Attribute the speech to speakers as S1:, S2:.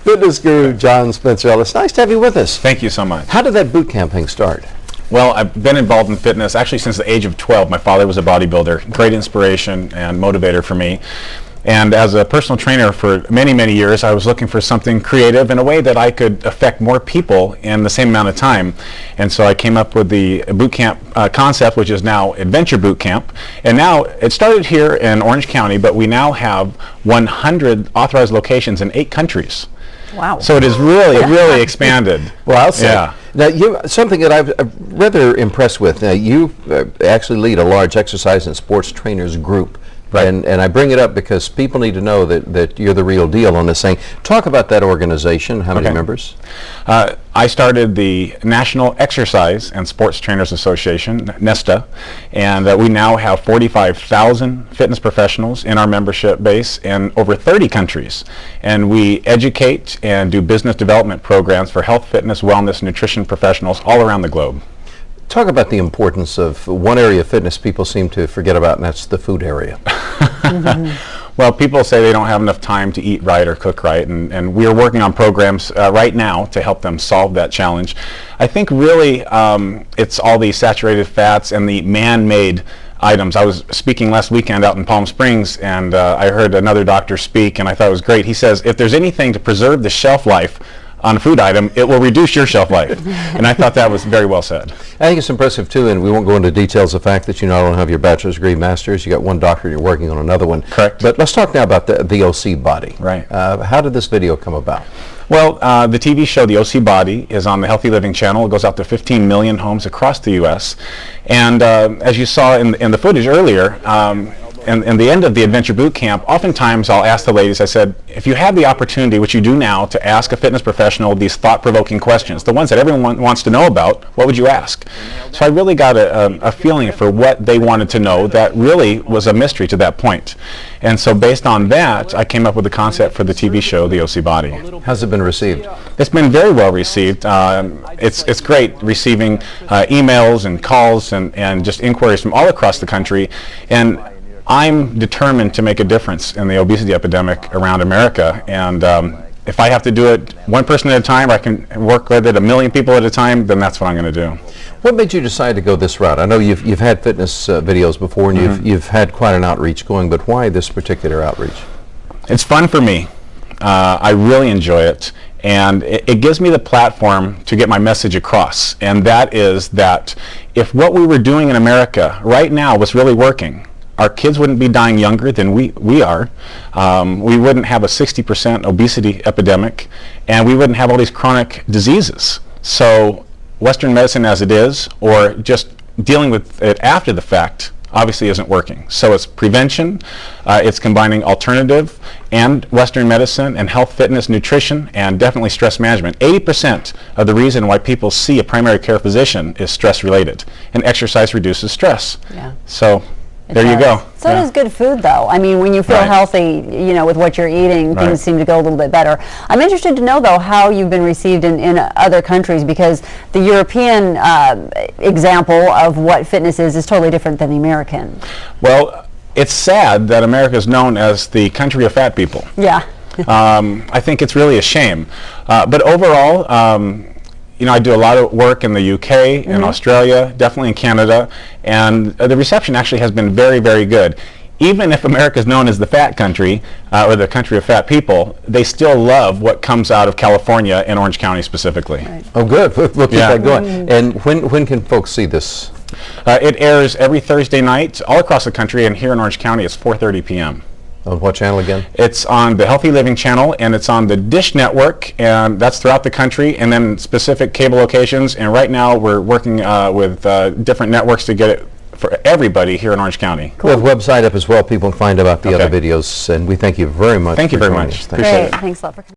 S1: Fitness guru John Spencer Ellis. Nice to have you with us.
S2: Thank you so much.
S1: How did that boot camp thing start?
S2: Well, I've been involved in fitness actually since the age of 12. My father was a bodybuilder, great inspiration and motivator for me. And as a personal trainer for many, many years, I was looking for something creative in a way that I could affect more people in the same amount of time. And so I came up with the boot camp concept, which is now Adventure Boot Camp. And now it started here in Orange County, but we now have 100 authorized locations in 8 countries.
S3: Wow.
S2: So it is really expanded.
S1: Well, I'll say.
S2: Yeah.
S1: Now, something that I'm rather impressed with. Now, you actually lead a large exercise and sports trainers group. Right. And I bring it up because people need to know that you're the real deal on this thing. Talk about that organization. How many members?
S2: I started the National Exercise and Sports Trainers Association, NESTA, and we now have 45,000 fitness professionals in our membership base in over 30 countries. And we educate and do business development programs for health, fitness, wellness, nutrition professionals all around the globe.
S1: Talk about the importance of one area of fitness people seem to forget about, and that's the food area.
S2: Well, people say they don't have enough time to eat right or cook right, and we are working on programs right now to help them solve that challenge. I think really it's all the saturated fats and the man-made items. I was speaking last weekend out in Palm Springs, and I heard another doctor speak, and I thought it was great. He says, if there's anything to preserve the shelf life on a food item, it will reduce your shelf life. And I thought that was very well said.
S1: I think it's impressive too, and we won't go into details, the fact that you not only have your bachelor's degree, master's, you got one doctorate, you're working on another one.
S2: Correct.
S1: But let's talk now about the OC Body.
S2: Right.
S1: How did this video come about?
S2: Well, the TV show, The OC Body, is on the Healthy Living channel. It goes out to 15 million homes across the U.S. And as you saw in the footage earlier, and the end of the Adventure Boot Camp, oftentimes I'll ask the ladies, I said, if you had the opportunity, which you do now, to ask a fitness professional these thought-provoking questions, the ones that everyone wants to know about, what would you ask? So I really got a feeling for what they wanted to know that really was a mystery to that point. And so based on that, I came up with the concept for the TV show, The OC Body.
S1: How's it been received?
S2: It's been very well received. It's great receiving emails and calls and just inquiries from all across the country. And I'm determined to make a difference in the obesity epidemic around America, and if I have to do it one person at a time, I can work with it 1 million people at a time, then that's what I'm going to do.
S1: What made you decide to go this route? I know you've had fitness videos before, and you've had quite an outreach going, but why this particular outreach?
S2: It's fun for me. I really enjoy it, and it gives me the platform to get my message across, and that is that if what we were doing in America right now was really working, our kids wouldn't be dying younger than we are. We wouldn't have a 60% obesity epidemic, and we wouldn't have all these chronic diseases. So Western medicine as it is, or just dealing with it after the fact, obviously isn't working. So it's prevention, it's combining alternative and Western medicine and health, fitness, nutrition, and definitely stress management. 80% of the reason why people see a primary care physician is stress related, and exercise reduces stress.
S3: Yeah.
S2: So there you go.
S3: So does good food, though. I mean, when you feel healthy, you know, with what you're eating, things seem to go a little bit better. I'm interested to know, though, how you've been received in other countries, because the European example of what fitness is totally different than the American.
S2: Well, it's sad that America is known as the country of fat people.
S3: Yeah.
S2: I think it's really a shame. But overall, you know, I do a lot of work in the UK, in Australia, definitely in Canada, and the reception actually has been very, very good. Even if America is known as the fat country, or the country of fat people, they still love what comes out of California and Orange County specifically.
S3: Right.
S1: Oh, good. We'll keep that going. And when can folks see this?
S2: It airs every Thursday night all across the country, and here in Orange County it's 4:30 p.m.
S1: On what channel again?
S2: It's on the Healthy Living channel, and it's on the Dish Network, and that's throughout the country, and then specific cable locations. And right now we're working with different networks to get it for everybody here in Orange County.
S1: Cool. We have a website up as well. People can find about the other videos, and we thank you very much.
S2: Thank you very much. Appreciate it.
S3: Thanks a lot for coming.